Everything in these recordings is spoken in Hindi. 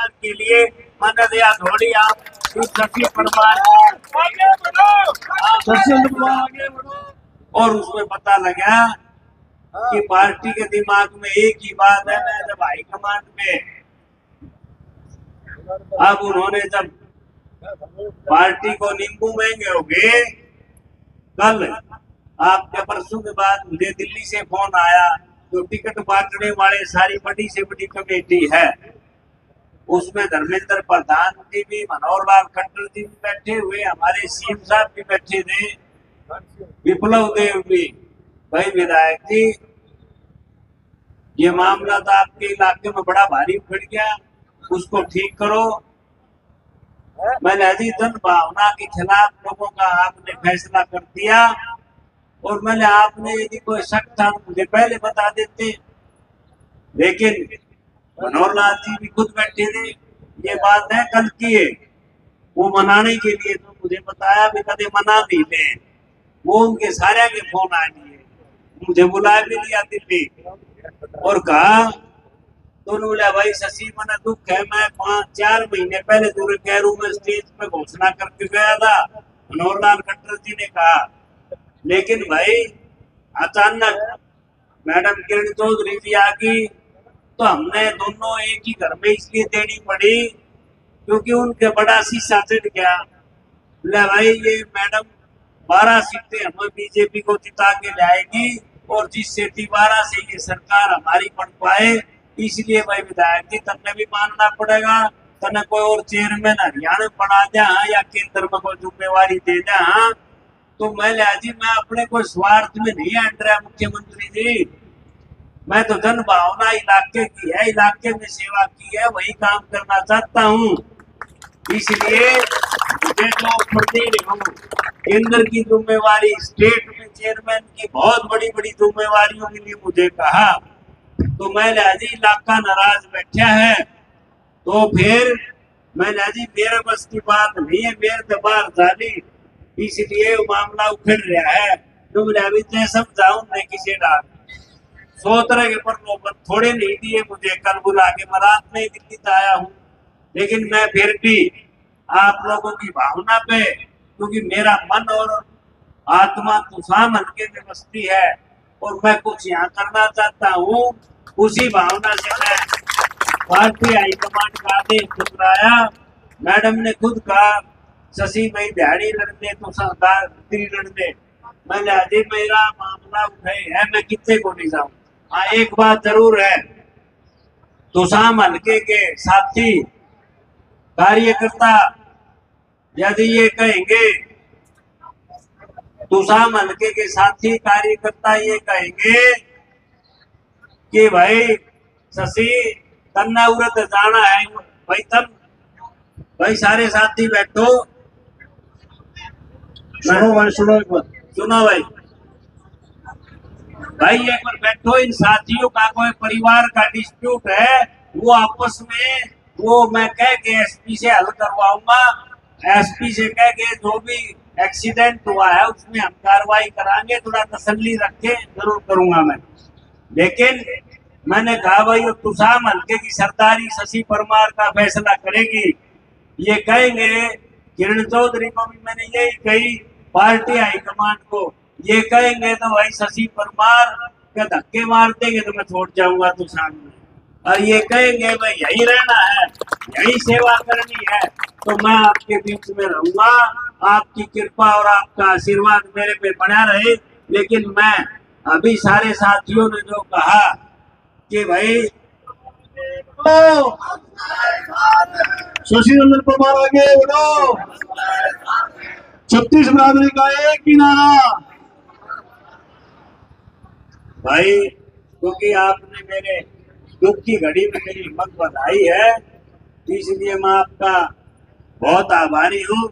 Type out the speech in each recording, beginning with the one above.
समाज के लिए मदद या थोड़ी आप शशि परमार और उसमें पता लगा कि पार्टी के दिमाग में एक ही बात है। मैं जब हाईकमान में अब उन्होंने जब पार्टी को नींबू महंगे हो गए, कल आपके परसों के बाद मुझे दिल्ली से फोन आया, जो टिकट बांटने वाले सारी बड़ी से बड़ी कमेटी है, उसमें धर्मेंद्र प्रधान जी भी, मनोहर लाल खट्टर जी भी बैठे हुए, हमारे सीएम साहब भी बैठे थे, विप्लव देव भी। भाई विधायक जी, ये मामला तो आपके इलाके में बड़ा भारी उखड़ गया, उसको ठीक करो। मैंने अजी जन भावना के खिलाफ लोगों का आपने फैसला कर दिया, और मैंने आपने यदि कोई शक था तो मुझे पहले बता देते। लेकिन मनोहर लाल जी भी खुद बैठे थे, ये बात है कल की है, वो मनाने के लिए तो मुझे बताया भी कदे मना नहीं थे, वो उनके सारे के फोन आ लिए, मुझे बुला भी लिया दिल्ली और कहा तो बोला भाई शशि मना दुख है, मैं 5-4 महीने पहले दूर कैरू में स्टेज पे घोषणा करके गया था, मनोहर लाल खट्टर जी ने कहा। लेकिन भाई अचानक मैडम किरण चौधरी जी आ गई, तो हमने दोनों एक ही घर में इसलिए देनी पड़ी क्योंकि उनके बड़ा शीशा चढ़ गया। बोला भाई ये मैडम 12 सीटें हमें बीजेपी को जिता के लाएगी, और जिससे 12 से ये सरकार हमारी बन पाए, इसलिए भाई विधायक जी तन्ने भी मानना पड़ेगा, तन्ने कोई और चेयरमैन हरियाणा बना दिया या केंद्र में कोई जिम्मेवारी दे दिया। तो मैं लिया जी, मैं अपने कोई स्वार्थ में नहीं हट रहा मुख्यमंत्री जी, मैं तो जन भावना इलाके की है, इलाके में सेवा की है, वही काम करना चाहता हूँ। इसलिए मुझे जो प्रदेश हूँ, केंद्र की जिम्मेवारी, स्टेट में चेयरमैन की बहुत बड़ी बड़ी जिम्मेवारियों के लिए मुझे कहा, तो मैं जी इलाका नाराज बैठा है, तो फिर मैं जी मेरे बस की बात नहीं है, मेरे दबार जाली, इसलिए मामला उखड़ रहा है। तो मैं समझाऊं नहीं किसी डाल 100 तरह के प्रलोभन थोड़े नहीं दिए मुझे, कल बुला के मैं रात में दिल्ली से आया हूँ, लेकिन मैं फिर भी आप लोगों की भावना पे, क्योंकि मेरा मन और आत्मा तूफान हल्के में बसती है और मैं कुछ यहाँ करना चाहता हूँ, उसी भावना से मैं पार्टी हाईकमांड का आदेश ठुकराया। मैडम ने खुद कहा शशि भाई दिहाड़ी लड़ने तो सरदारी लड़ने, मैंने अजय मेरा मामला उठे है, मैं कितने को नहीं जाऊँ। हाँ एक बात जरूर है, तुसाम हल्के के साथी कार्यकर्ता यदि ये कहेंगे, तुसाम हल्के के साथी कार्यकर्ता ये कहेंगे कि भाई शशि तन्ना उरत जाना है, भाई तब भाई सारे साथी बैठो, सुनो भाई एक बार बैठो, इन साथियों का कोई परिवार का डिस्प्यूट है, वो आपस में वो मैं कह के एसपी से हल करवाऊंगा, एसपी से कह के जो भी एक्सीडेंट हुआ है उसमें हम कार्रवाई कराएंगे, थोड़ा तसल्ली रखे, जरूर करूंगा मैं। लेकिन मैंने कहा भाई तुसाम हल्के की सरदारी शशि परमार का फैसला करेगी, ये कहेंगे किरण चौधरी को भी मैंने यही कही, पार्टी हाईकमांड को ये कहेंगे तो भाई शशि परमार के धक्के मार देंगे तो मैं छोड़ जाऊंगा तुसाम में, और ये कहेंगे भाई यही रहना है, यही सेवा करनी है, तो मैं आपके बीच में रहूंगा, आपकी कृपा और आपका आशीर्वाद मेरे पे बना रहे। लेकिन मैं अभी सारे साथियों ने जो कहा कि भाई शशि रंजन परमार आगे बढ़ो, 36 बरादरी का एक ही नारा। भाई क्योंकि आपने मेरे दुख की घड़ी में मेरी हिम्मत बढ़ाई है, इसलिए मैं आपका बहुत आभारी हूँ।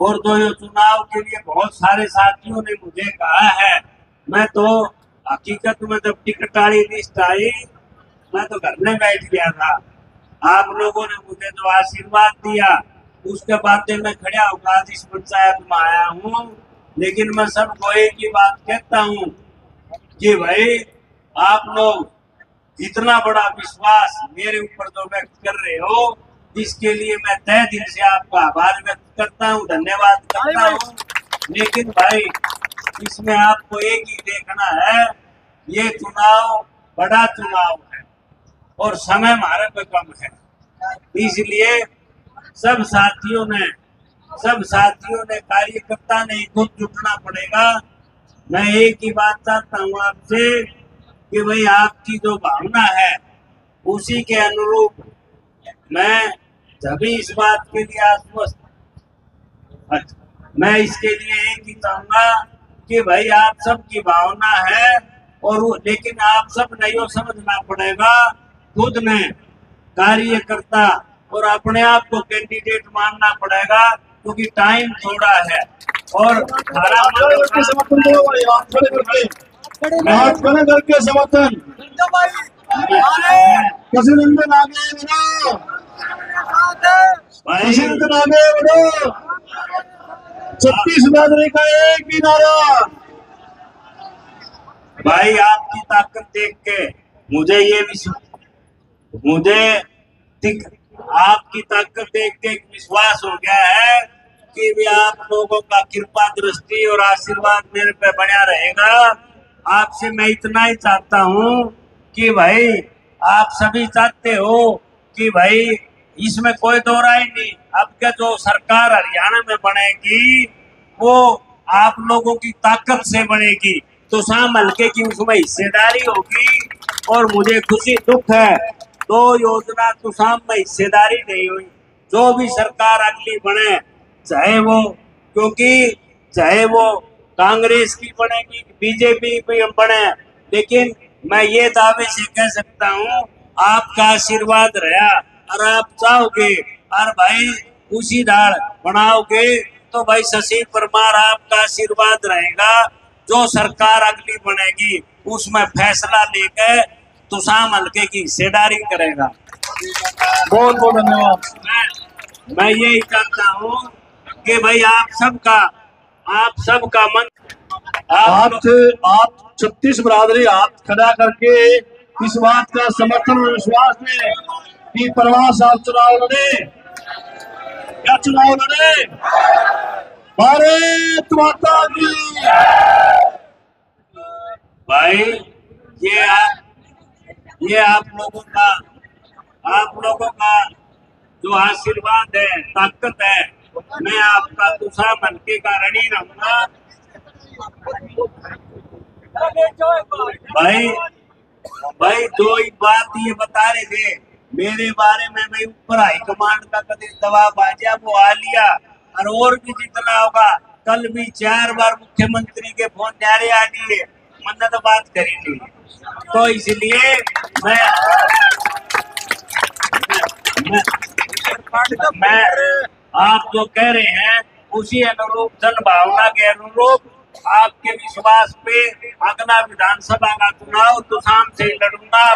और तो ये चुनाव के लिए बहुत सारे साथियों ने मुझे कहा है, मैं तो हकीकत में जब टिकट वाली लिस्ट आई मैं तो घर में बैठ गया था, आप लोगों ने मुझे जो आशीर्वाद दिया उसके बाद मैं खड़ा होकर इस पंचायत में आया हूँ। लेकिन मैं सबको एक ही बात कहता हूँ कि भाई आप लोग इतना बड़ा विश्वास मेरे ऊपर जो व्यक्त कर रहे हो, इसके लिए मैं तहे दिल से आपका आभार व्यक्त करता हूँ, धन्यवाद करता हूँ। लेकिन भाई इसमें आपको एक ही देखना है, ये चुनाव बड़ा चुनाव है और समय हमारे पे कम है, इसलिए सब साथियों ने कार्यकर्ता ने खुद जुटना पड़ेगा। मैं एक ही बात चाहता हूँ आपसे कि भाई आपकी जो भावना है उसी के अनुरूप मैं सभी इस बात के लिए आश्वस्त, मैं इसके लिए एक ही चाहूंगा कि भाई आप सबकी भावना है लेकिन आप सब ने यो समझना पड़ेगा, खुद ने कार्यकर्ता और अपने आप को कैंडिडेट मानना पड़ेगा, क्योंकि टाइम थोड़ा है और हमारा करके समर्थन दो भाई, हाथ खड़े करके समर्थन। कसिनंदन आगे बढ़ो, कसिनंदन आगे बढ़ो। 36 बिरादरी का एक ही नारा। भाई आपकी ताकत देख के मुझे आपकी ताकत देख के एक विश्वास हो गया है कि भी आप लोगों का कृपा दृष्टि और आशीर्वाद मेरे पे बना रहेगा। आपसे मैं इतना ही चाहता हूँ कि भाई आप सभी चाहते हो कि भाई इसमें कोई दो राय नहीं, अब क्या जो सरकार हरियाणा में बनेगी वो आप लोगों की ताकत से बनेगी, तो शाम हल्के की उसमें हिस्सेदारी होगी। और मुझे खुशी दुख है, दो योजना तो शाम में हिस्सेदारी नहीं हुई। जो भी सरकार अगली बने, चाहे वो कांग्रेस की बनेगी, बीजेपी भी बने, लेकिन मैं ये दावे से कह सकता हूँ आपका आशीर्वाद रहा और आप चाहोगे और भाई उसी दाल बनाओगे तो भाई शशि परमार आपका आशीर्वाद रहेगा। जो सरकार अगली बनेगी उसमें फैसला लेकर तुषाम हल्के की हिस्सेदारी करेगा। बहुत बहुत धन्यवाद। मैं यही चाहता हूँ कि भाई आप सबका मन आप 36 बिरादरी हाथ खड़ा करके इस बात का समर्थन और विश्वास दें कि परमार साहब चुनाव लड़े, भारत माता की। भाई ये आप लोगों का जो आशीर्वाद है, ताकत है, मैं आपका तुषार हल्के का ऋणी रहूंगा। भाई जो एक बात ये बता रहे थे मेरे बारे में, मैं ऊपर हाईकमांड का कभी दबाव आ गया वो आ लिया, और भी जितना होगा। कल भी 4 बार मुख्यमंत्री के फोन जारे आ दिए, मन्नत बात करेंगे, तो इसलिए मैं आप जो कह रहे हैं उसी अनुरूप, जन भावना के अनुरूप, आपके विश्वास पे अगला विधानसभा का चुनाव तुषाम से लड़ूंगा।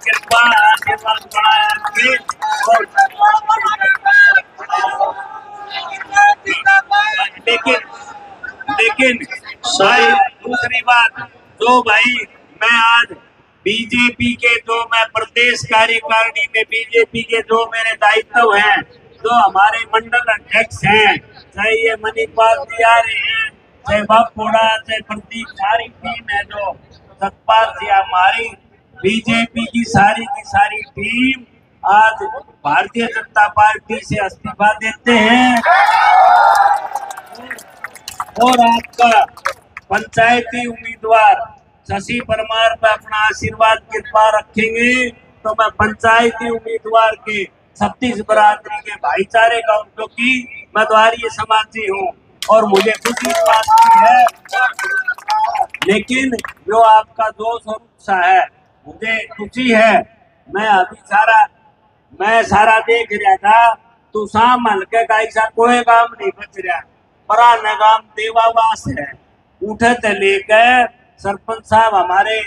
कृपा आशीर्वाद बनाए, लेकिन दूसरी बात जो भाई मैं आज बीजेपी के जो मैं प्रदेश कार्यकारिणी में बीजेपी के जो मेरे दायित्व हैं, जो हमारे मंडल अध्यक्ष हैं, चाहे ये मणिपाल जी आ रहे हैं, चाहे बापोड़ा, चाहे प्रदीप, सारी टीम है, जो सतपाल जी, हमारी बीजेपी की सारी टीम आज भारतीय जनता पार्टी से इस्तीफा देते हैं और आपका पंचायती उम्मीदवार शशि परमार पर अपना आशीर्वाद कृपा रखेंगे, तो मैं पंचायती उम्मीदवार के 36 बिरादरी के भाईचारे का, क्योंकि मैं तो आर्य समाजी हूँ और मुझे खुशी इस बात की है। लेकिन जो आपका जोश और उत्साह है, मुझे खुशी है। मैं सारा देख रहा था, तो शाम हल्के का ऐसा कोई काम नहीं बच रहा। बड़ा नगाम देवावास है, उठे थे लेकर सरपंच साहब हमारे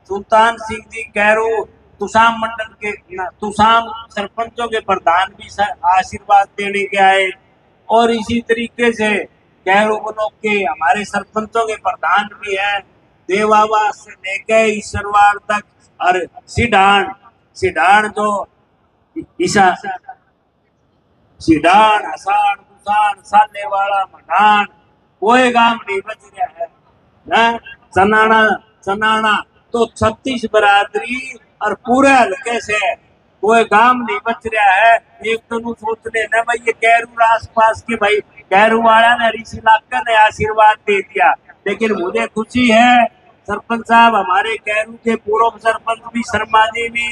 सुल्तान सिंह जी कैरू, तुषाम मंडल के तुषाम सरपंचों के प्रधान भी आशीर्वाद देने के आए, और इसी तरीके से कैरू ब्लॉक के हमारे सरपंचों के प्रधान भी हैं, देवावास से लेके ईश्वरवाड़ तक और सिडान जो ईशा सिडान असाण दुसाण साले वाला मकान कोई गांव नहीं बच रहा है। सनाना तो 36 बरादरी और पूरे हल्के से कोई गांव नहीं बच रहा है। एक तो सोच लेना भाई ये कैरू आस पास के भाई कैरू वाला ने ऋषि इलाका ने आशीर्वाद दे दिया, लेकिन मुझे खुशी है सरपंच साहब हमारे कैरू के पूर्व सरपंच भी शर्मा जी भी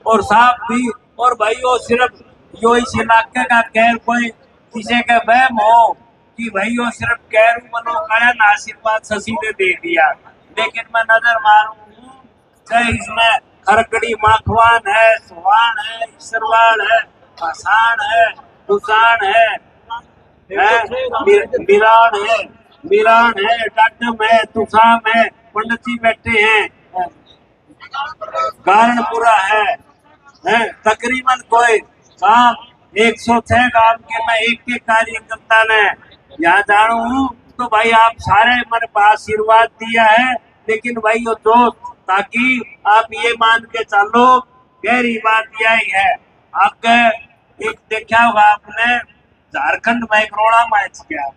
और साहब भी और भाई वो सिर्फ यो इस इलाके का कैर कोई किसी का वहम हो कि भाई वो सिर्फ कैरू बनो करण आशीर्वाद शशि ने दे दिया, लेकिन मैं नजर मारू चाहे इसमें खरकड़ी माखवान है, सुहान है, ईश्वरवाड़ है, आसान है, दुसान है, मीरान है, टाटम है, तुसाम है, पंडित जी बैठे हैं, कारणपुरा है तकरीबन कोई काम 106 गांव के मैं एक कार्यकर्ता ने यहाँ जानू हूँ। तो भाई आप सारे मेरे पास आशीर्वाद दिया है, लेकिन भाई वो दोस्त ताकि आप ये मान के चलो गहरी बात यही है। आपके एक देखा होगा आपने झारखंड में एक रोड़ा मैच किया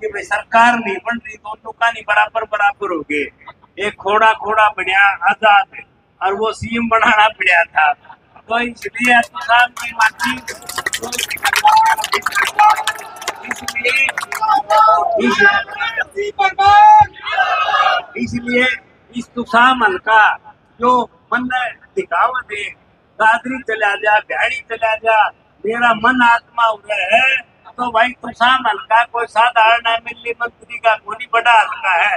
कि भाई सरकार नहीं बन रही, दोनों का नहीं बराबर हो गए, एक खोड़ा बढ़िया आजाद और वो सीएम बनाना बढ़िया था। तो इसलिए किसान की माटी इसलिए इस तुषाम हल्का जो मन में दिखावत है दादरी चला जा बिहाड़ी चला जा मेरा मन आत्मा उधर है। तो भाई तुषाम हल्का कोई साधारण एमएलए मंत्री का कोई बड़ा हल्का है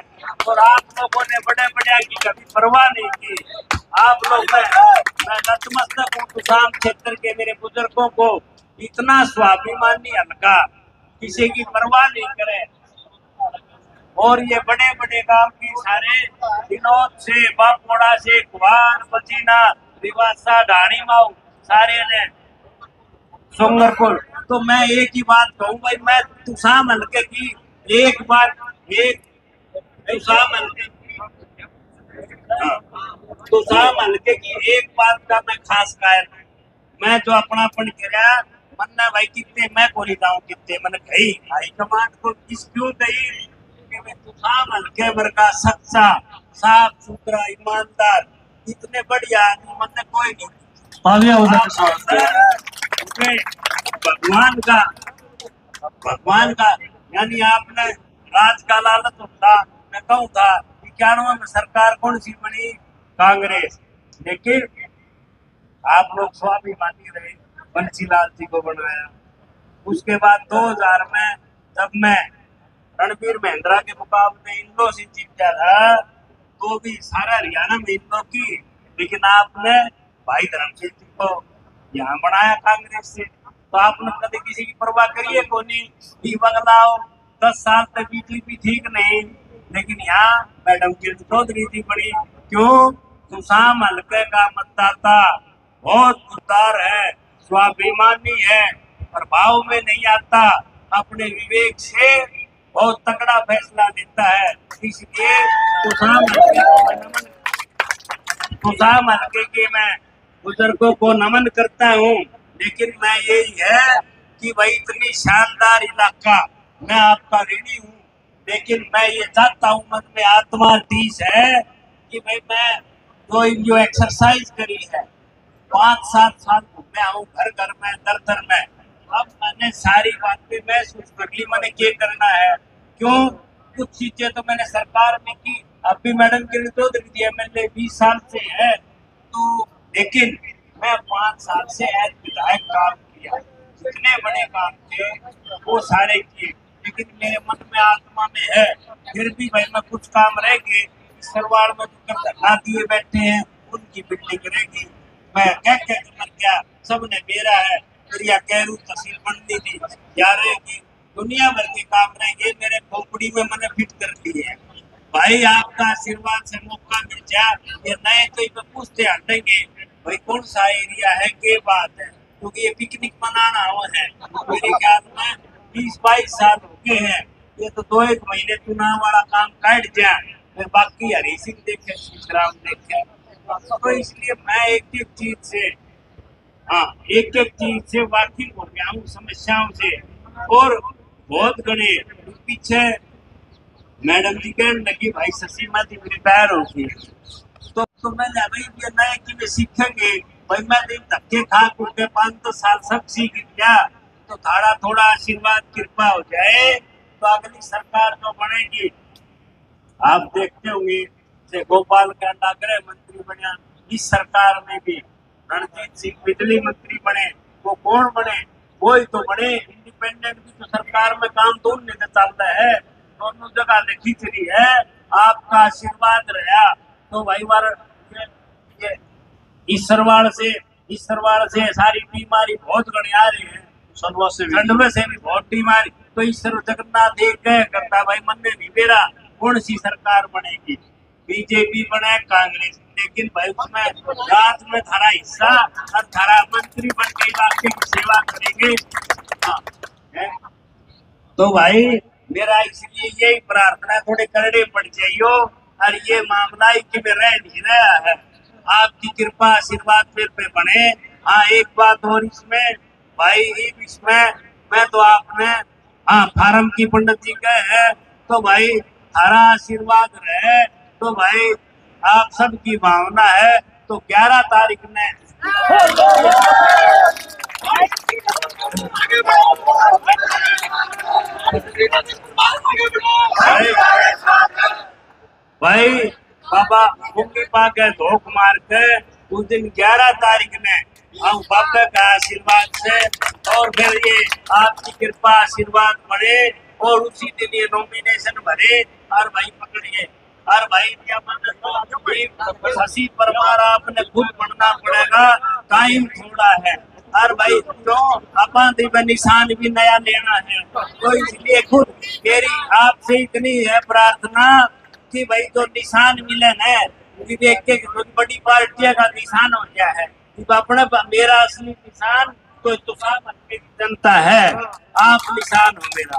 और आप लोगों ने बड़े की कभी परवाह नहीं की। आप लोग मैं नतमस्तक हूँ तुषाम क्षेत्र के मेरे बुजुर्गों को, इतना स्वाभिमानी हल्का किसी की परवाह नहीं करे और ये बड़े गांव की सारे विनोद से बापोड़ा से कुहार बचीना रिवासा ढाणी माऊ सारे ने सुंगरपुर। तो मैं एक ही बात कहूँ भाई मैं तुषाम हल्के की एक तुषाम हल्के की एक बात का मैं खास कायल मैं जो अपनापन किया मन्ना भाई कितने मैं बोली जाऊँ कितने मन गई हाई कमांड को किस क्यों गई तुषाम हल्के भर का सच्चा साफ सुथरा ईमानदार इतने बढ़िया आदमी मतलब कोई नहीं। भगवान का यानी आपने राज का लालच होता मैं कहूँ था 91 में सरकार कौन सी बनी कांग्रेस, लेकिन आप लोग स्वाभिमानी रहे बंसीलाल जी को बनाया। उसके बाद 2000 में जब मैं रणबीर महिंद्रा के मुकाबले इंदौर से जीता था तो भी सारा हरियाणा में इंदौर की, लेकिन आपने भाई धर्मसिंह जी को यहाँ बनाया कांग्रेस से। तो आपने कभी किसी की परवाह करिए को नहीं बगलाओ 10 साल तक बीजेपी ठीक नहीं, लेकिन यहाँ मैडम किरण चौधरी जी बड़ी क्यों तुषाम हल्के का मतदाता बहुत उदार है, स्वाभिमानी है, प्रभाव में नहीं आता, अपने विवेक से बहुत तगड़ा फैसला लेता है। इसलिए तुषाम हल्के के मैं बुजुर्गों को नमन करता हूँ। लेकिन मैं यही है कि भाई इतनी शानदार इलाका मैं आपका ऋणी हूँ, लेकिन मैं ये चाहता हूँ मन में आत्मा तीस है कि भाई मैं जो एक्सरसाइज करी है 5-7 साल घूमे आऊँ घर में दर में, अब मैंने सारी बातें महसूस कर ली मैंने क्या करना है। क्यों कुछ चीजें तो मैंने सरकार में की, अब भी मैडम किरण चौधरी जी एमएलए 20 साल से है तो, लेकिन मैं 5 साल से एज विधायक काम किया, जितने बड़े काम थे वो सारे किए, लेकिन मेरे मन में आत्मा में है फिर भी भाई मैं कुछ काम रह गए। सरवाड़ में जो धरना दिए बैठे हैं उनकी बिल्डिंग रहेगी, मैं कह मर गया सबने मेरा है मेरी कैरू तहसील बनती थी या रहेगी, दुनिया भर के काम रहेंगे मेरे खोपड़ी में मैंने फिट कर लिए है। भाई आपका आशीर्वाद से मौका मिल जाए ये नए तो पूछते हटेंगे भाई कौन सा एरिया है के बात है, क्योंकि ये पिकनिक मनाना हुआ है मेरे ख्याल में 20-22 साल हो गए हैं, ये तो 2-1 महीने चुनाव वाला काम काट जाए फिर बाकी हरी सिंह देखे, सीताराम देखे। तो इसलिए मैं एक एक चीज से, हाँ, एक एक चीज से वाकिफ हो गया हूँ, समस्याओं से। और बहुत गणे पीछे मैडम जी कहने लगी भाई ससीमा जी रिटायर होगी, तो मैंने भाई ये नए कि वे सीखेंगे भाई, मैं दिन धक्के खा के 5-10 साल सब सीख गया, तो थाड़ा थोड़ा आशीर्वाद कृपा हो जाए तो अगली सरकार जो बनेगी, आप देखते होंगे से गोपाल का गृह मंत्री बना, इस सरकार में भी रणजीत सिंह बिजली मंत्री बने, वो कौन बने, वही तो बने। इंडिपेंडेंट भी तो सरकार में काम तो उनने चलता है, दोनों जगह से खींच रही है। आपका आशीर्वाद रहा तो भाई बार ये ईश्वरवाड़ से सारी बीमारी बहुत गणी आ रही है, ठंड से भी बहुत बीमारी। तो ईश्वर जगन्नाथ एक करता भाई मन में नहीं मेरा कौन सी सरकार बनेगी, बीजेपी बने कांग्रेस, लेकिन भाई उसमें रात में थारा हिस्सा और थारा मंत्री बन के इलाके की सेवा करेंगे। हाँ, तो भाई मेरा इसलिए यही प्रार्थना, थोड़े करड़े पड़ जाइयो और ये मामला कि में रह नहीं रहा है, आपकी कृपा आशीर्वाद मेरे पे बने। हाँ, एक बात और इसमें भाई, इसमें मैं तो आपने हाँ फार्म की पंडित जी गए हैं, तो भाई हरा आशीर्वाद रहे, तो भाई आप सबकी भावना है तो 11 तारीख ने भाई बाबा मुंगी पा के धोख मार के उस दिन 11 तारीख ने हम बाबा का आशीर्वाद से और फिर ये आपकी कृपा आशीर्वाद बने और उसी दिन ये नॉमिनेशन भरे और भाई पकड़िए। और भाई क्या शशि परमार आपने खुद पढ़ना पड़ेगा, टाइम थोड़ा है। और भाई क्यों अपन निशान भी नया लेना है, तो इसलिए खुद मेरी आपसे इतनी है प्रार्थना कि भाई जो निशान मिले है एक बड़ी पार्टियां का निशान हो गया है, अपना मेरा असली निशान तो तुषार जनता है, आप निशान हो मेरा।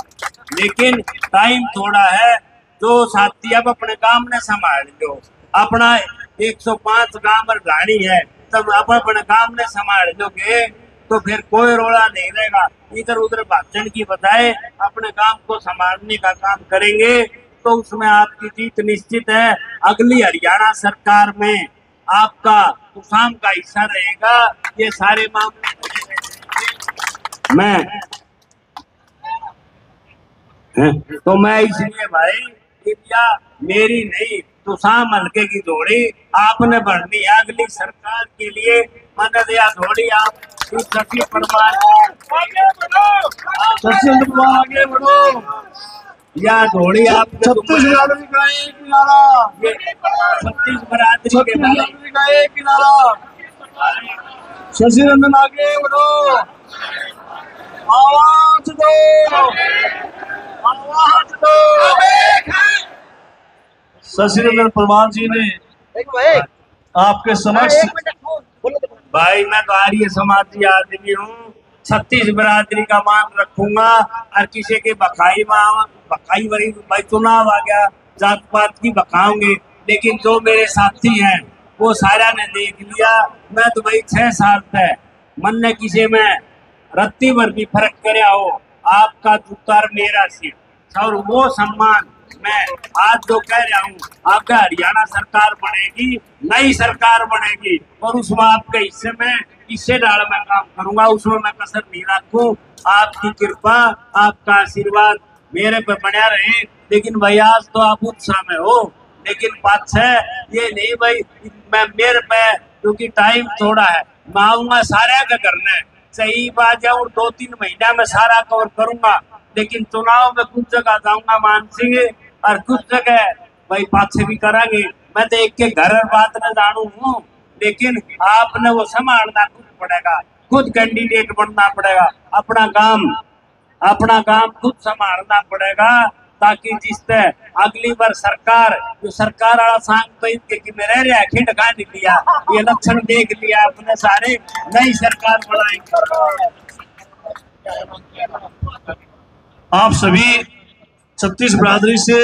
लेकिन टाइम थोड़ा है, जो साथी अब अपने काम ने संभाल लो, अपना 105 गांव गाड़ी है, तब आप अपने काम ने संभाल लोगे तो फिर कोई रोड़ा नहीं रहेगा। इधर उधर भाषण की बजाय अपने काम को संभालने का काम करेंगे तो उसमें आपकी जीत निश्चित है। अगली हरियाणा सरकार में आपका तुषाम का हिस्सा रहेगा। ये सारे मामले मैं इसलिए भाई इंडिया मेरी नहीं तुषाम हल्के की जोड़ी आपने बढ़नी है अगली सरकार के लिए। मदद या जोड़ी आप शशि परमार आगे बढ़ो या जोड़ी आप छत्तीस बरादरी का एक किनारा शशि रंजन आगे बढ़ो, आवाज दो, आवाज दो। शशि रंजन परमार जी ने आपके समक्ष भाई मैं तो आर्य समाजी आदमी हूँ, 36 बरादरी का मान रखूंगा और किसी के बखाई वरी भाई चुनाव आ गया जात पात की बखाऊंगे, लेकिन जो मेरे साथी हैं वो सारा ने देख लिया। मैं तो भाई 6 साल तक मन ने किसी में रत्ती भर भी फर्क करे हो, आपका जूता मेरा सिर और वो सम्मान मैं आज जो कह रहा हूँ, आपका हरियाणा सरकार बनेगी, नई सरकार बनेगी और उसमें आपके हिस्से में हिस्से डाल मैं काम करूंगा, उसमें मैं कसर नहीं रखूं। आपकी कृपा आपका आशीर्वाद मेरे पे बना रहे। लेकिन भाई आज तो आप उत्साह में हो, लेकिन बात है ये नहीं भाई मैं मेरे पे क्योंकि टाइम थोड़ा है, मैं आऊंगा सारे का करने सही बात है और 2-3 महीना में सारा कवर करूंगा। लेकिन चुनाव में कुछ जगह जाऊंगा मानसिंह और कुछ जगह भाई पाछे भी करांगे। मैं तो एक के घर बात न जानू हूँ, लेकिन आपने वो संभालना खुद पड़ेगा, खुद कैंडिडेट बनना पड़ेगा, अपना काम खुद संभालना पड़ेगा ताकि जिससे अगली बार सरकार जो सरकार वाला सांग तो इनके कि मेरे रहा खिंड खा नहीं लिया, ये लक्षण देख लिया अपने सारे नई सरकार बनाएंगे। आप सभी 36 बरादरी से